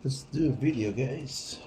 Let's do a video, guys.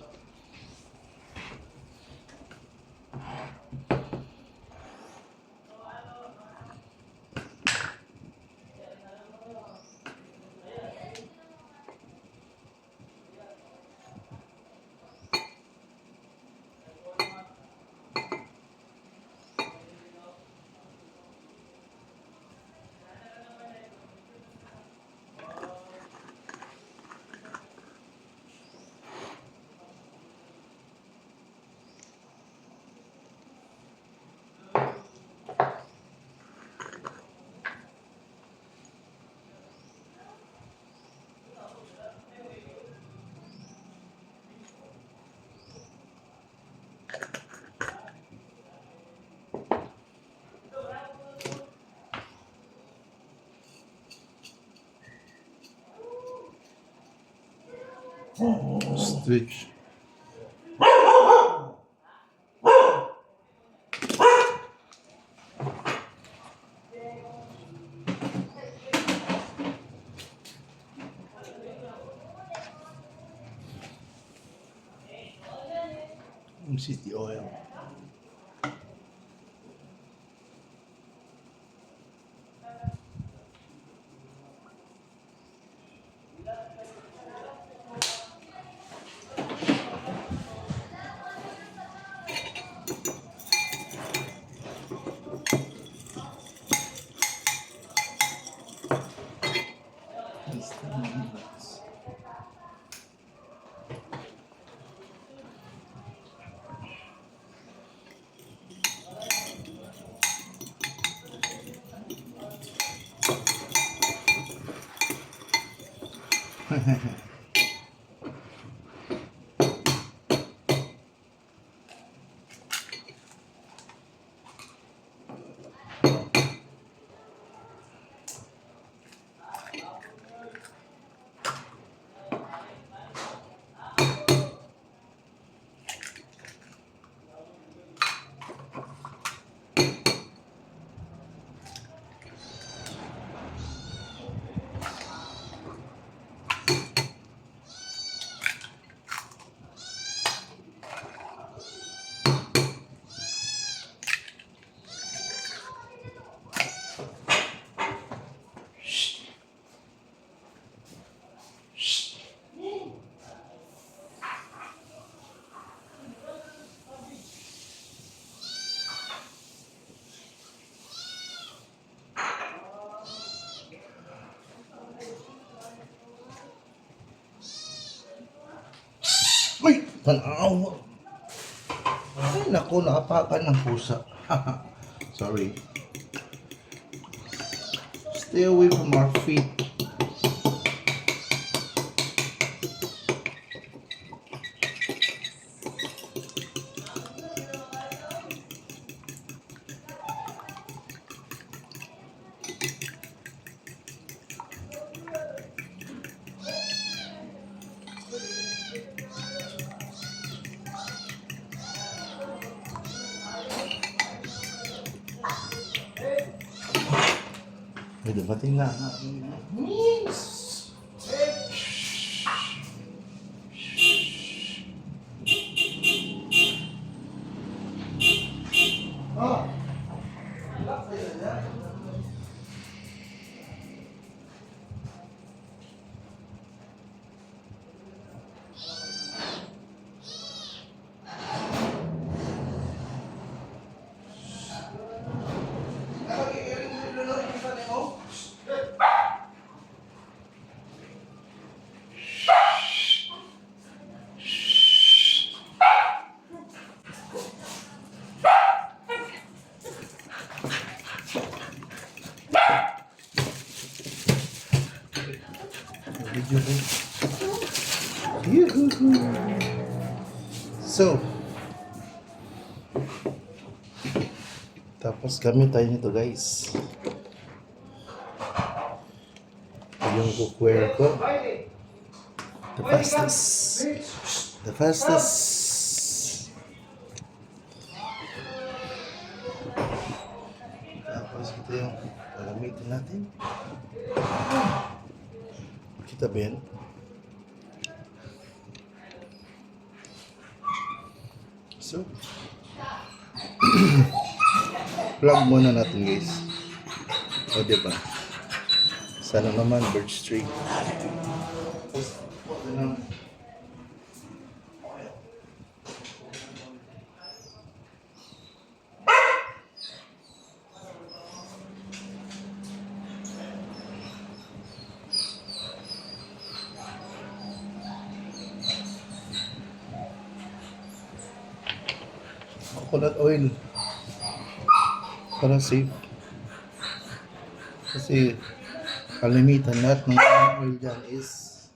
Stitch. City oil. Uy! Tanaw! Ay, naku, nakapakan ng pusa. Sorry. Stay away from our feet. May dumating na. Video rin. So, tapos gamit tayo nito, guys. Yung cookware ko. The fastest. The fastest. Tapos ito yung gagamitin natin. Kita ba yan? So, plug muna natin guys. O diba? Sana naman bird string. Coconut oil para safe kasi kalimitan lahat ng oil dyan is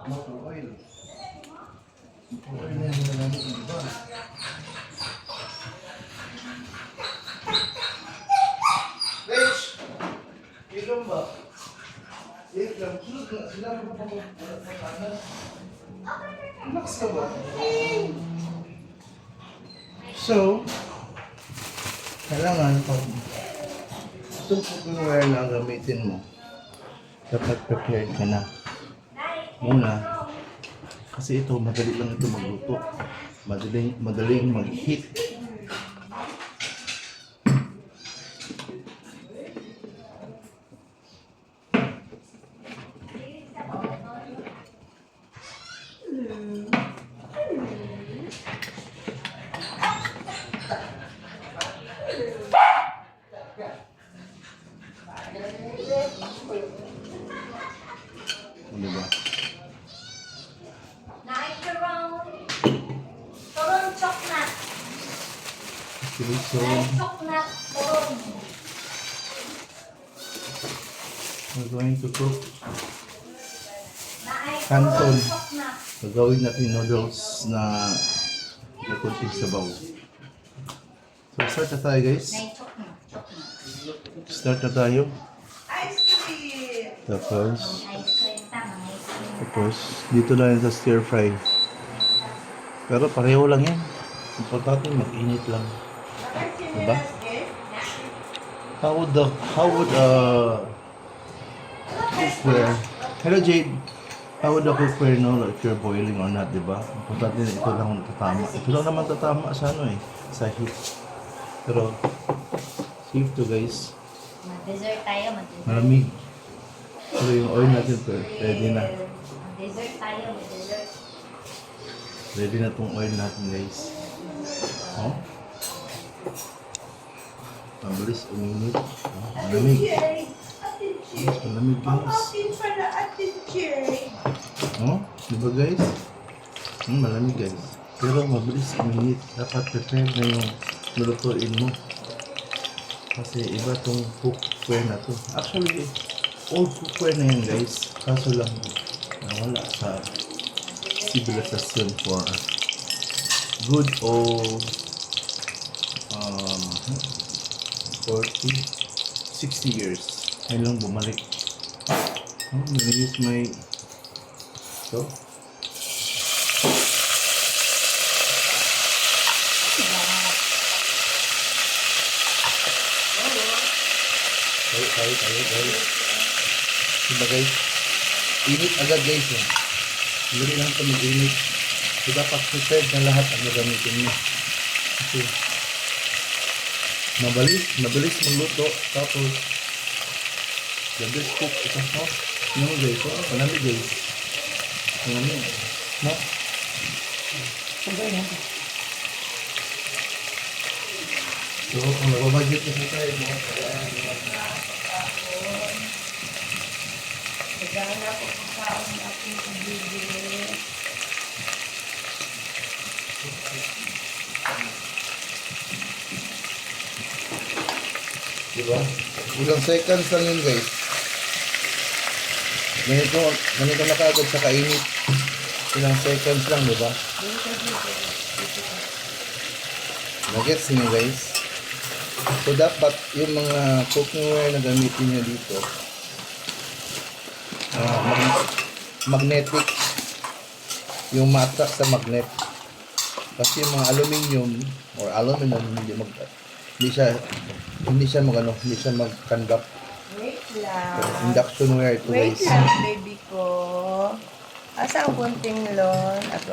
motor oil. Motor oil na yung nagamit ng iba. Rich! Ilang ba? Ilang? Sunod na sila mo pa mo. Relax ka ba? So, kailangan pag itong cookware na gamitin mo, dapat prepared ka na. Muna, kasi ito, madali lang ito magluto. Madaling mag-heat. Ano ba? Okay, so we're going to cook canton. Gagawin natin noodles na may kunting sabaw. So start na tayo guys. Start na tayo. Tapos dito na yan sa stir fry. Pero pareho lang yan. Importante mag-init lang. Diba? How would cookware, hello Jade, how would the cookware know if you're boiling or not, diba? Importante na ito lang tatama. Ito lang naman tatama sa ano eh, sa heat. Pero safe to guys. Mag-dessert tayo, mag-dessert. Malamig. Pero yung oil natin ready na. Mag-dessert tayo, mag-dessert. Ready na tong oil natin guys. Oh? Mabilis uminit. Oh, malamig. Yes, malamig guys. Oh, diba guys? Malamig guys. Pero mabilis uminit. Dapat prepared na yung lulutuin mo. Kasi iba tong cookware na to. Actually, old cookware na yan guys. Kaso lang nawala sa civilization for good old 40, 60 years. Ngayon lang bumalik. I'm gonna use my so tayo. Diba guys? Init agad guys eh. Hindi lang ito mag-init. So dapat prepared na lahat ang gagamitin mo. Kasi mabilis magluto. Tapos the best cook ito no? No guys, so malamig guys. Malamig. No? Sabay na. So, kung nababudget na tayo mga Nagana po sa kaon na aking pabibili. diba? Ilang seconds lang yun guys. Ganito na kaagad sa kainit. Ilang seconds lang, diba? Nagets niyo guys? So dapat yung mga cookware na gamitin niyo dito magnetic, yung ma-attract sa magnet. Kasi yung mga aluminum hindi siya mag-conduct. Wait lang. So, induction ware ito Wait guys. lang, baby ko. Asa ang kunting lon? Ato.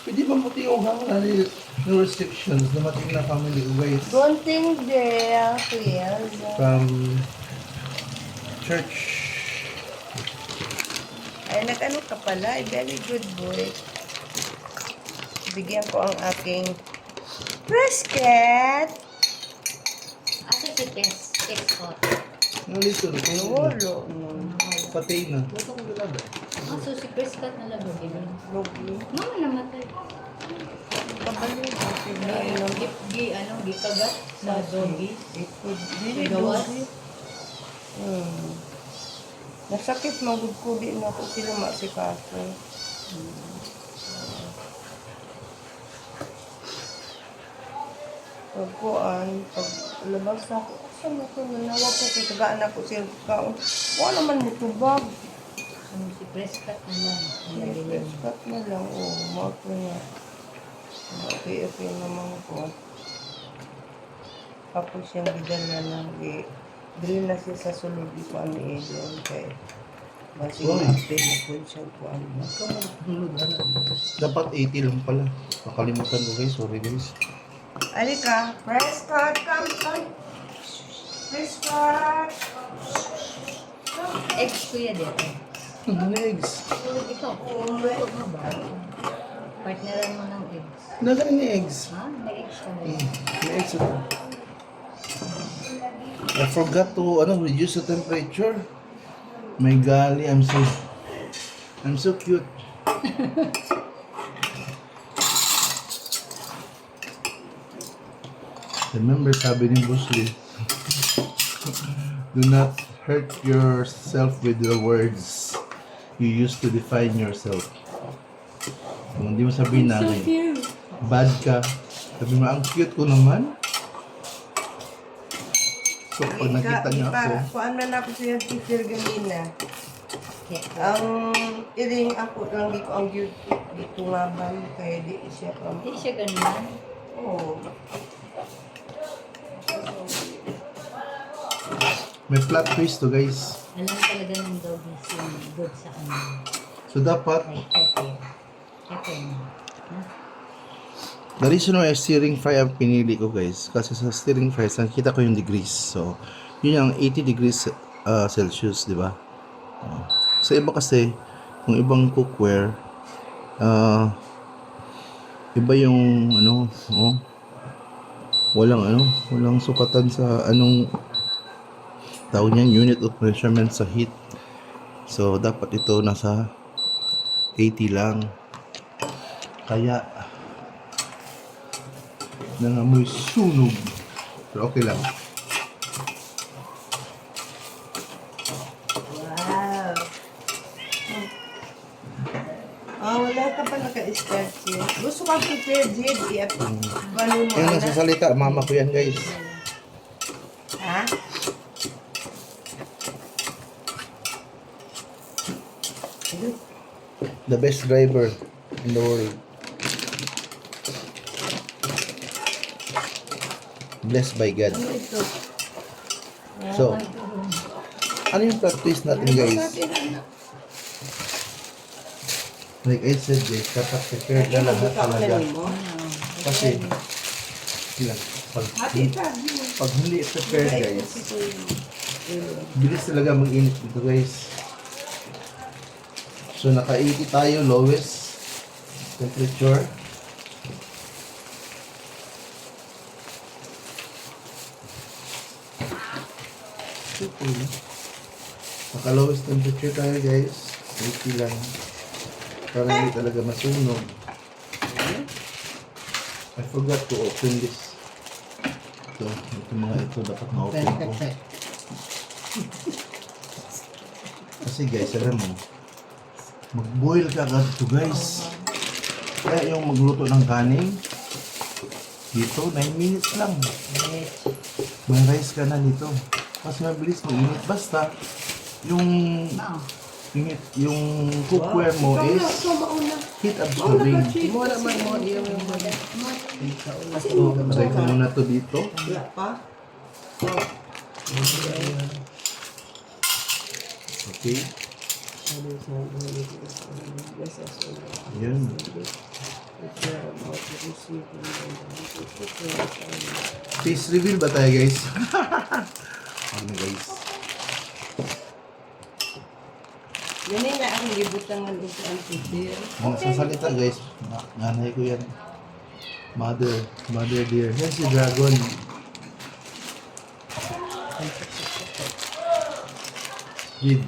Pwede ba mo tiyuhang na no restrictions dumating na family ko guys Gonting there, kuya. from church. Ay, nag-ano ka pala. Very good boy. Bigyan ko ang aking brisket. Asa si Kes? Kes-hot. Nalito na kung Wolo. patay na. Ito kong dalaga. So si Kes-hot na lang gawin. Logi. Mama namatay. Kabalik. Gikagat sa doggy. Ikod. Dili Gawas. dogi. Nasakit magud ko di na ko sila masikaso. Pagkuan, pag labas na ako, asa mo ko nanawa ko kay tagaan ako siya kaon. Wala naman mo tubag. Si Prescott na lang. Cut na lang, mark na nga. Okay naman ko. Tapos siyang bidala ng dili na siya sa sulod ko ani Edon kay basi Oy. update na po siya ko ano. Dapat 80 lang pala. Nakalimutan ko guys. Sorry guys. Alika, Prescott, come. Prescott. Eggs kuya dito. Eggs. Ikaw, luto mo ba? Partneran mo ng eggs. Nagaling ni eggs. Ha? May eggs ka na. May eggs ito. I forgot to reduce the temperature. My golly, I'm so cute. Remember, sabi ni Bruce Lee, do not hurt yourself with the words you use to define yourself. Kung hindi mo sabihin na bad ka, sabi mo, ang cute ko naman. So, pag nakita niyo ako, Kuan man ako siya teacher ganina. Ang iring ako lang di ko ang dito nga ba kaya di siya pa. Hindi siya ganun. Oo. may plot twist to guys. Alam talaga ng doggies yung good sa kanya. So, dapat, Like Pepe. Pepe na. Ha? the reason why steering fry ang pinili ko guys, kasi sa steering fry, nakita ko yung degrees. So, yun yung 80 degrees Celsius, di ba? Sa iba kasi, kung ibang cookware, iba yung walang sukatan sa tawag niyan, unit of measurement sa heat. So, dapat ito nasa 80 lang. Kaya, nangamoy sunog. Pero okay lang. Wow. Wala ka pa naka-start siya. Gusto ka prepare Jed, ano mo Ayun, nagsasalita. Mama ko yan, guys. Ha? The best driver in the world. Blessed by God. Ano ito? So, ano yung plot twist natin, guys? Like I said, guys, dapat prepared na lahat talaga. Kasi, ilan? Pag hindi prepared, guys, bilis talaga mag-init dito, guys. So, naka-80 tayo, lowest temperature. Naka-lowest temperature tayo, guys. 80 lang. Para hindi talaga masunog. I forgot to open this. Ito mga ito dapat ma-open ko. Kasi guys, alam mo, mag-boil ka agad ito, guys. Kaya yung magluto ng kanin, dito, 9 minutes lang. May rice ka na nito. Mas mabilis mag-init. Basta, yung cookware mo is heat absorbing. Mo naman mo yung So, lagay ko muna to dito. wala pa. Okay. Yun. Face reveal ba tayo guys? Ano guys? Ganun na akong gibutangan ug ang teacher. Ang sasalita guys, nanay ko yan. Mother dear. Yan si Dragon. Jid.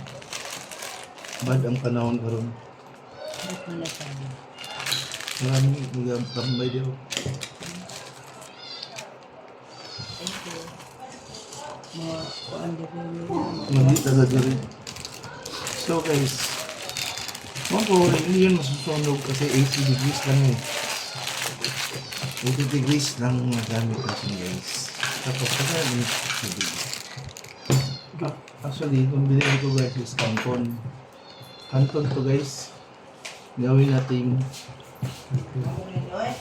Bad ang panahon karon. Ba't mo nasabi? Maraming nagambay dito. Thank you. Mga kuan diri ni. Magdita sa diri. So guys, hindi yun masusunog kasi 80 degrees lang eh. 80 degrees lang nagamit natin guys. Tapos kaya yung tubig. Actually, itong binili ko guys is canton. Canton to guys. Gawin natin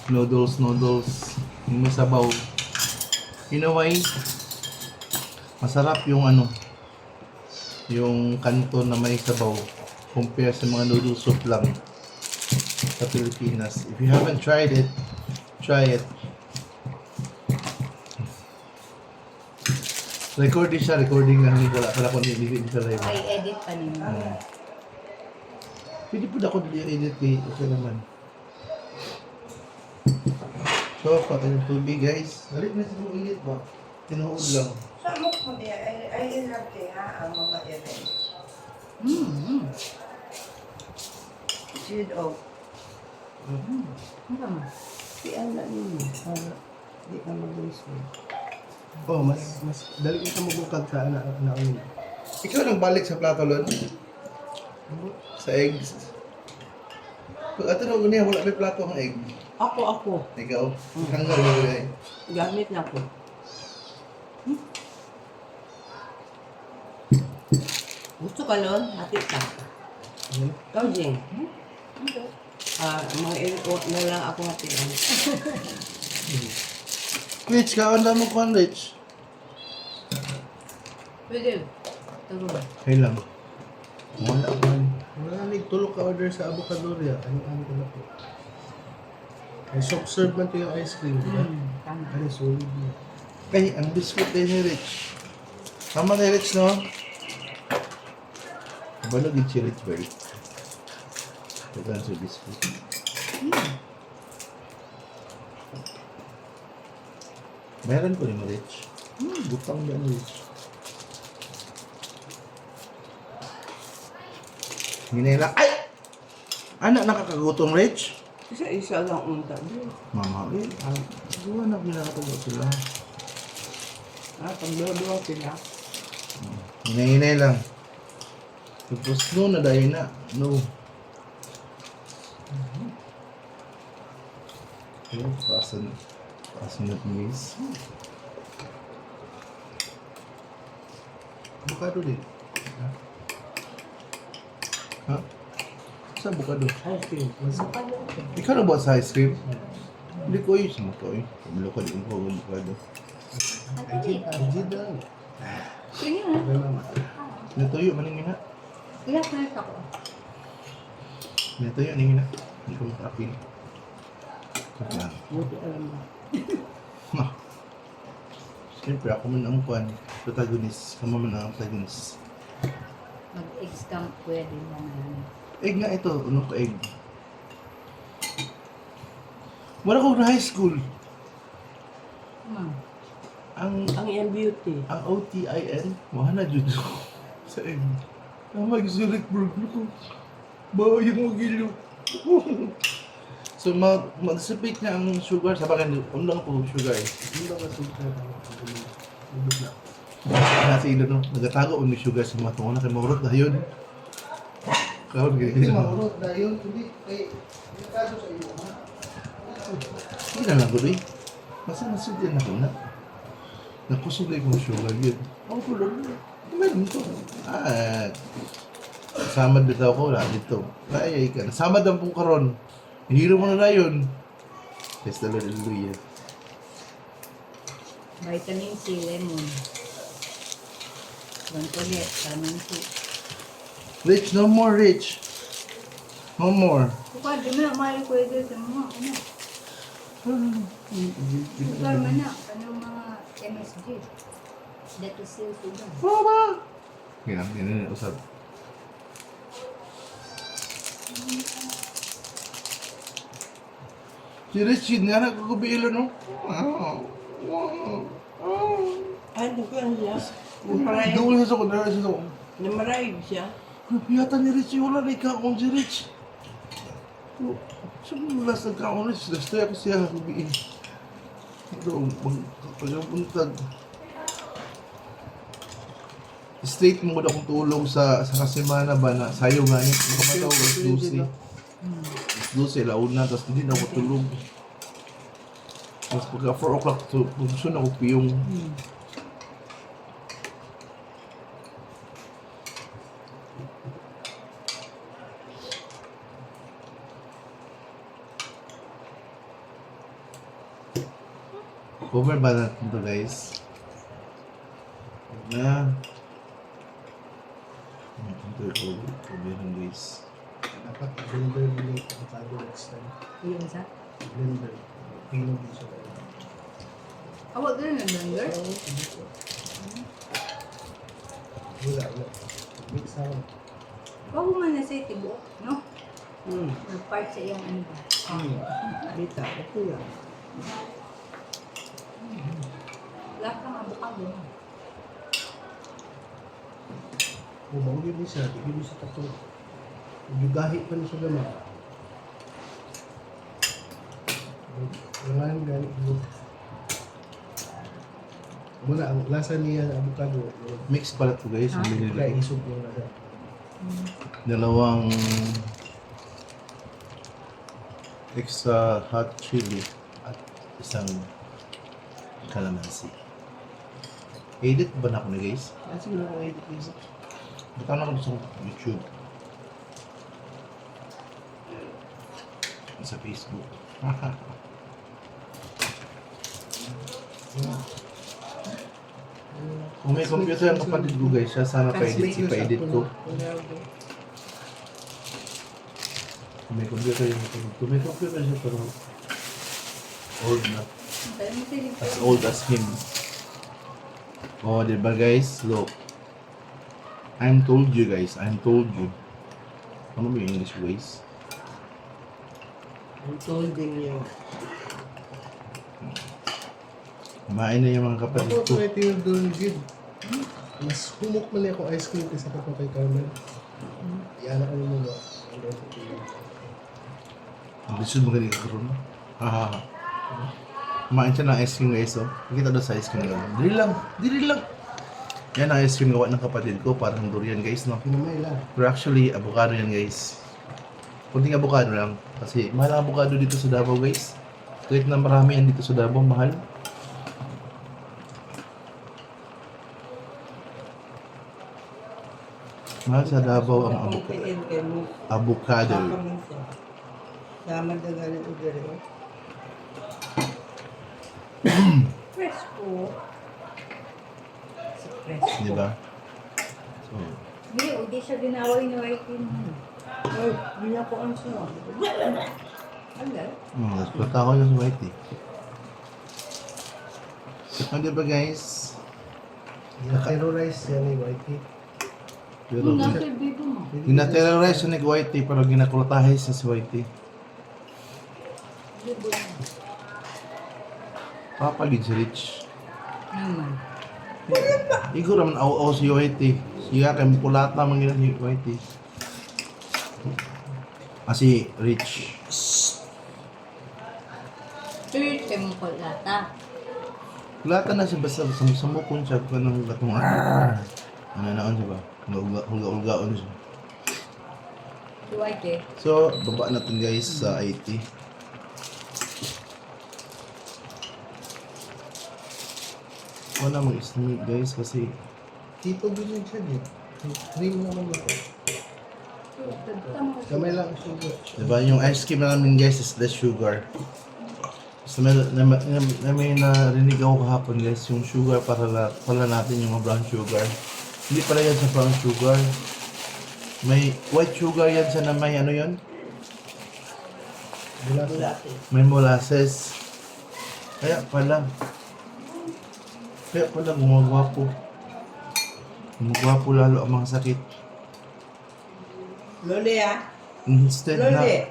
noodles. Yung may sabaw. You know why? Masarap yung ano, yung canton na may sabaw compare sa mga noodle soup lang sa Pilipinas. If you haven't tried it, try it. Recording siya, recording lang. Wala pala kung hindi sa live. Ay, edit pa naman. Pwede po na ako edit kay okay naman. So, pati ng tubig guys. Halit na sa mga init ba? Tinuod lang. Sa mo ko di ay ilap kaya ang mga event. Should of Ano ba? si ana ninyo para di ka mag-lose. Oh, mas dali ka mabukag sa anak na ulo. Ikaw nang balik sa plato lon? Sa eggs. Pag ato nung niya, wala may plato ang egg. Ako. Ikaw? Hanggang mo eh. Gamit na ko. Gusto ka nun? Hati ka. Ikaw, Jing. Mga ilikot na lang ako hatian. Rich, kaon lang mo kuhan, Rich. Pwede. Turo ba? Kaya lang. Wala man. Wala nang tulog ka order sa Avocadoria. Ano ko na po. Ay, soft serve man ito yung ice cream. Diba? Tama. Ano, solid na. Ay, ang biscuit din ni Rich. Tama ni Rich, no? Balo din si Rich, very. Pagkaan sa biscuit. Meron ko ni mo, Rich. Butang yan, Rich. Hinila. Ay! Anak, nakakagutom, Rich? Isa-isa lang unta. Mama, gawa na pinakatawa sila. Pagdodo sila. Hinay-hinay lang. Tapos no, nadayo na. No. Okay, pasan na please. Avocado din. Ha? Sa avocado? Ice cream. Mas Ikaw na ba sa ice cream? Hindi ko yun. Sama ko yun. Pabilo ko din ko ang avocado. legit lang. Sige nga. May mama. Natuyo, maning ina. Iyak na ako. Natuyo, maning ina. Hindi ko makapin. Kaya, Buti alam mo. siyempre ako man ang kwan. Protagonist. Kamo man ang protagonist. Mag-exam pwede ba na yan? Egg nga ito. Ano ko egg? Wala ko na high school. Ang Ang yan beauty. ang OTIN, wala na dyan sa egg. Tama, Zurich Burg ko. Bayang magilo. So, mag-dissipate na ang sugar. Sa bagay, unlang po sugar eh. Hindi ba masukar ang ubod na? Nasa ilo, no? Nagatago ang sugar sa mga tungo na kay Maurot na yun. Kaon, Hindi ganyan. maurot dahil hindi kay yung kaso sa iyo. Ha? Hindi na lang ko rin. Masa nasidyan ako na. Nakusugay kong sugar yun. Ang kulog na. Meron to. Samad dito ako, wala dito. Ay, ka. Samad ang pong karon. Hiro mo na yun. Yes, the Lord, hallelujah. Vitamin C, lemon. Don't forget, vitamin C. Rich, no more rich. No more. Bukan, di mo na mahal ko ito sa mga, ano. Bukan man na, ano mga MSG. Dito siya sudan. Mama! Kaya, hindi na usap. Si Richie, nga nagkakabilo, no? Wow. Ay, bukan siya. Namaray. Doon sa ko, dahil sa ko. Namaray siya. Kapiyatan ni Richie, wala na ikaon si Rich. Saan mo last nagkaon Rich? Last ako siya kabiin. Ito, pagkabuntag. Straight mo na akong tulong sa kasimana ba na sayo nga niya. Makamataw, alas 12. Alas 12, laon na, tapos hindi na ako tulog. Tapos pagka 4 o'clock, gusto na ako piyong. Cover ba natin to guys? Huwag na. Ito yung cover ng guys. Dapat blender ulit ang tago next time. Yung isa? Blender. Pilog din siya. Awag din ng blender? Wala. Mix out. Bago man na sa tibo, no? Hmm. Nag-part sa iyang ano ba? Dita, ito yan. Lahat ng abukado. Kung mauli din siya, tigil mo sa tato. Yugahi pa na siya naman. Kailangan ganit mo. Muna, ang lasa niya ng avocado. Mix pala to guys. Ah. Ang Kaya binili ko. isog yung lasa. Dalawang extra hot chili at isang calamansi. Edit ba na ako na guys? Kasi wala kong edit guys. Baka na ako sa YouTube. Sa Facebook. Kung may computer ang kapatid ko guys, siya sana pa-edit ko. Kung may computer yung kapatid ko. May computer siya pero old na. Tayo mo siya As old as him. Oh, diba guys? Look. I'm told you guys. I'm told you. Ano ba yung English guys? Ang told din niya. Kumain na yung mga kapatid Ako ko. ito ito yung doon good. Mas humok man ako ice cream kaysa pa kay Carmen. Yan ako mo ba? Ang gusto mo ganito karoon. Hahaha. Kumain siya ng ice cream guys. Oh. Nakita doon sa ice cream lang. Dili lang. Dili lang. Yan ang ice cream gawa ng kapatid ko. Parang durian guys. No? Pinamay lang. Pero actually, avocado yan guys. Kunting avocado lang. Kasi mahal ang avocado dito sa Davao guys. Kahit na marami yan dito sa Davao, mahal. Mahal sa Davao ang avocado. Sama dagalan o dere. Fresco. Si Fresco. Di ba? So, Hindi siya ginaway ni Whitey. Ay, hindi na ko ang siya. Alam. nagplata ko yung white eh. So, di ba guys? Na-terrorize yan ni Whitey. Pero, Yung nasa bibo mo. gina-terrorize siya ni Whitey pero ginakulatahe siya si Whitey. Bibo mo. Papagid si Rich. Naman. Igo raman aw si Whitey. Siya kay mukulata man gina si Whitey. Si Rich. Sir, kay mong kulata. Kulata na siya basta samukon siya ko ng gatong ano naon siya ba? Hulga-hulgaon siya. Si Whitey. So, baba natin guys sa IT. Wala mag-estimate guys kasi Tito bilhin siya din. Cream naman ako. Kamay lang ang sugar. diba yung ice cream namin guys is less sugar. So, may narinig ako kahapon guys, yung sugar pala natin yung mga brown sugar. Hindi pala yan sa brown sugar. May white sugar yan sa na may ano yun? Molasses. May molasses. Kaya pala gumagwapo. Gumagwapo lalo ang mga sakit. Loli Instead na, Loli.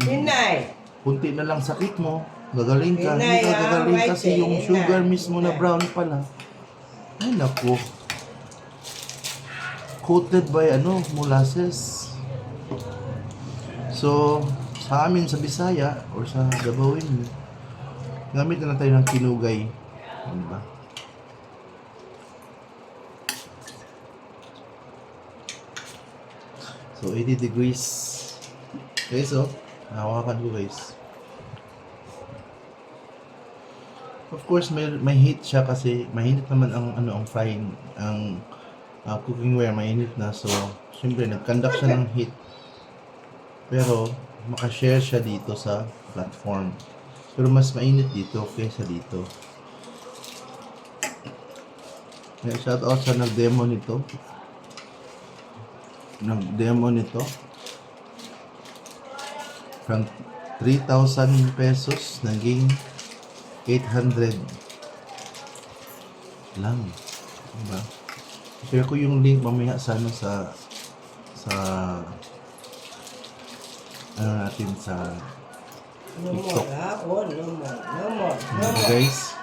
Hinay. kunti na lang sakit mo, gagaling ka. Hinay, Hindi ka gagaling white kasi yung hinay. sugar mismo na Hinay. brown pala. Ay naku. Coated by molasses. So, sa amin sa Bisaya or sa Dabawin, gamit na lang tayo ng kinugay. Ano ba? So, 80 degrees. Guys, hawakan ko guys. Of course, may heat siya kasi mainit naman ang frying, ang cooking ware mainit na. So, syempre, nag-conduct siya ng heat. Pero, makashare siya dito sa platform. Pero mas mainit dito kaysa dito. May shoutout sa nag-demo nito. From 3,000 pesos naging 800 lang. Diba? Share ko yung link mamaya sa natin sa No more, TikTok. no more. Guys,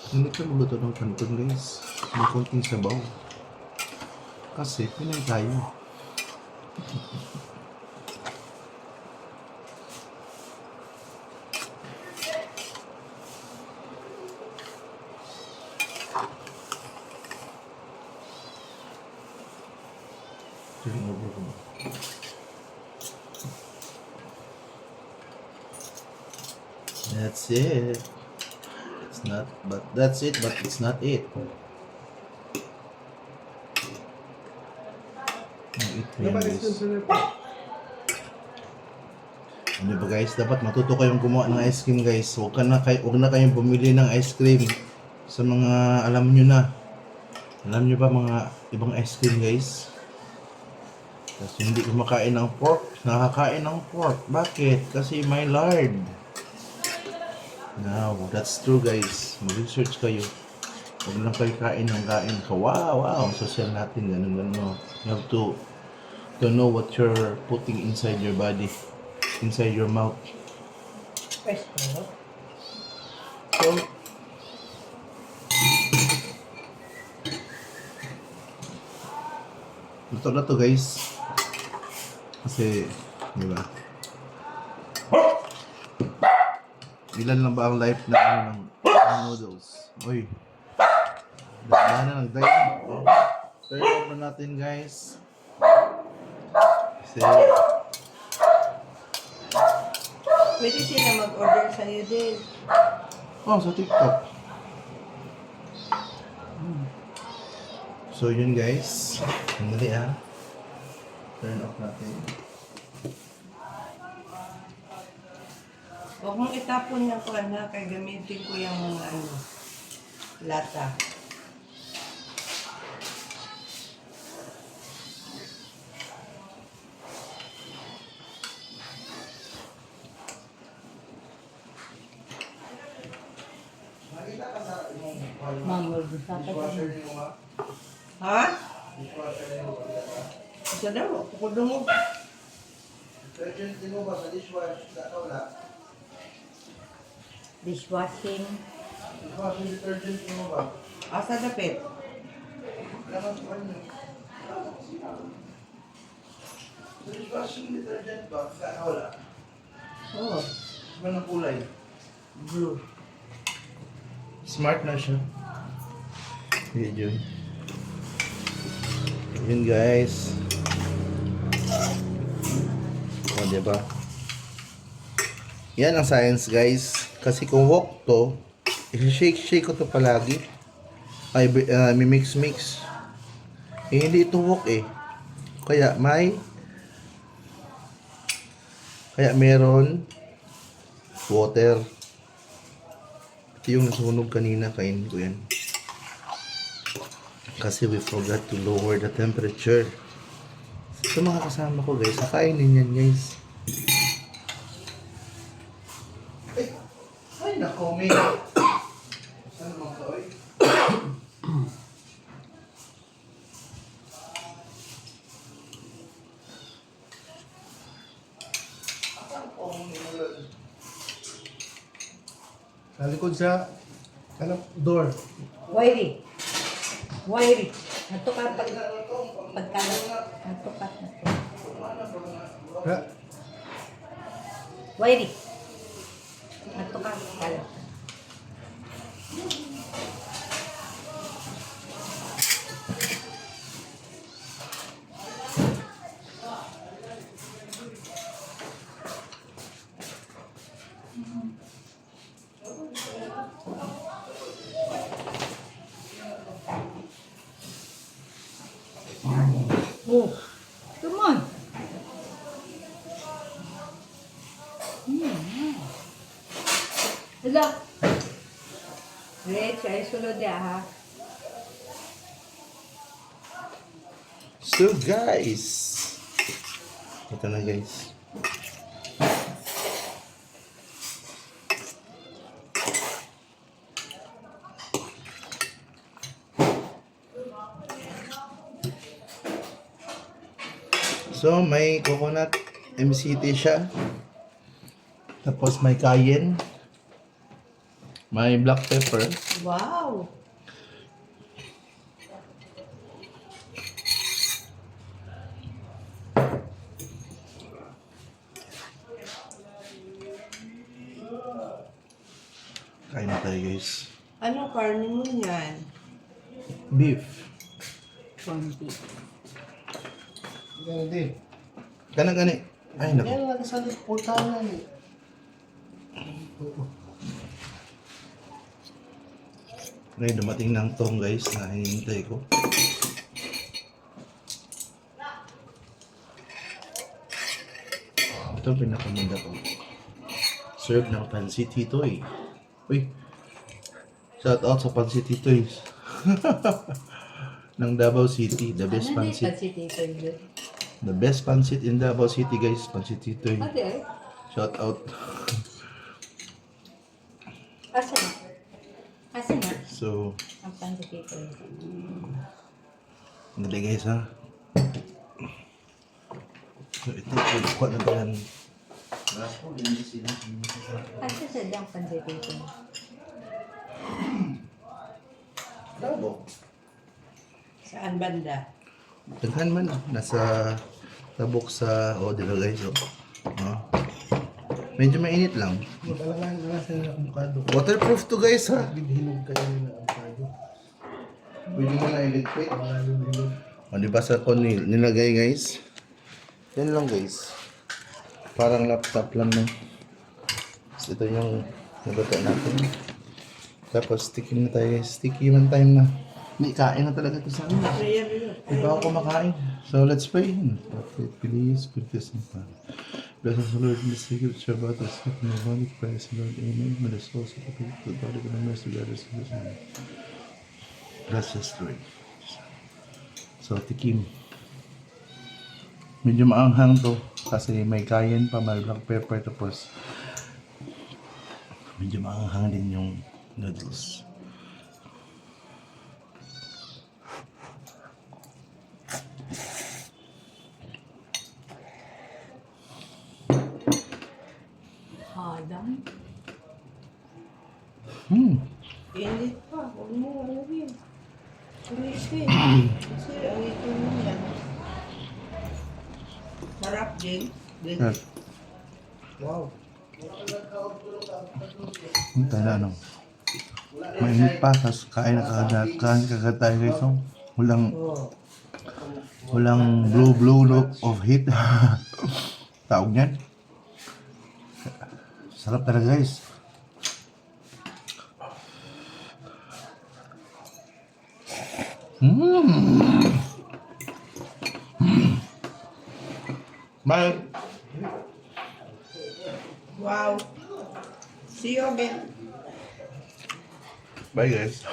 hindi ka magluto ng kanton guys. May konting sabaw. Kasi Pinay tayo. Turn over ko. That's it. That's it, but it's not it. Ito yan, Dapat guys. ito sa rep. Ano ba guys, dapat matuto kayong gumawa ng ice cream guys. Huwag na kayong bumili ng ice cream sa mga alam nyo na. Alam nyo ba mga ibang ice cream guys? Kasi hindi kumakain ng pork, nakakain ng pork. Bakit? Kasi may lard. Now, that's true guys. Mag-research kayo. Huwag lang kayo kain ng kain. Wow, social natin, ganun. You have to know what you're putting inside your body, inside your mouth. Pesto. So, luto na to guys. Kasi, di ba? Ilan lang ba ang life na ng noodles? Uy. Dahil na nag-dive. Turn off na natin guys. Kasi, Pwede sila mag-order sa'yo din. sa TikTok. So yun guys. Sandali Turn off natin. Huwag mong itapon yung kuwan na, kaya gamitin ko yung mga lata. Mangol, gusto ka Ha? Isa daw, pukudong mo. Detergent din mo ba sa dishwash? Wala. dishwashing. Dishwashing detergent din mo ba? Asa dapit? Kailangan ko kanyo. Sa dishwashing detergent ba? Wala. Oo. Ano ng kulay? Blue. Smart na siya. Yun. Yun guys. O, diba? Yan ang science guys. Kasi kung wok to, i-shake ko to palagi. Ay, mix. Hindi ito wok Kaya meron water. Ito yung nasunog kanina, kainin ko yan. Kasi we forgot to lower the temperature. Sa mga kasama ko guys, kakainin yan guys. Ay nako, may... Saan naman ka, oy? Sa likod sa ano, door. Wairi. Wairi. Nato ka pagkalat. Nato ka. Ha? Wairi. Nato ka pagkalat. Oh, come on. Hala. Rich, ay sulod ya ha. So guys, ito na guys. So may coconut MCT siya. Tapos may cayenne. May black pepper. Wow! Kain na tayo guys. Anong karne mo yan? Beef. Konti. Ganun din. Ganang gani. Ay naku. Yan lang sa putanan eh. Ngayon dumating ng tong guys na hinihintay ko. Ito ang pinakamanda ko. Serve ng Pansy Titoy. Uy. Shout out sa Pansy Titoy. ng Davao City. The best Ano di pancit. pansit ito yun? The best pancit in Davao City guys. Pansy Titoy. Ate ay. Shout out. Asa na? Asa na? So, Ang pansit ito. hindi guys ha. So ito, kuha na ba yan? Ako, hindi sila. Asa sa diyang pansit ito? Bravo. Saan banda? Taghan man ah. Nasa tabok sa dito guys oh. Oh. Medyo mainit lang. Mag-alangan na sa avocado. Waterproof to guys ha. Hinog kayo ng avocado. Pwede mo na i-liquid. Hinog. O di ba sa ko nilagay guys? Yan lang guys. Parang laptop lang no. So, ito yung naluto natin. Tapos sticky na tayo guys. Sticky man time na. Hindi, kain na talaga ito sa amin. Prayer yun. Di ba ako kumakain? So let's pray. Please, practice and plan. Bless us, Lord, in the secret Shabbat, the second of body, Christ, Lord, amen. May the souls of the people, the body, and the mercy, God, is in the name. Bless us, Lord. So, tikim. Medyo maanghang to kasi may cayenne pa, may black pepper, tapos medyo maanghang din yung noodles. Hadang. Init pa. Huwag mo, ano yun? Tumisin. Kasi ang ito mo yan. Sarap din. Yes. Wow. Ang tayo na ano. Mainit pa, tapos kain na kagad tayo guys. So, walang blue look of heat. Tawag niyan. Sarap talaga guys. Bye. Wow. See you again. Bye guys.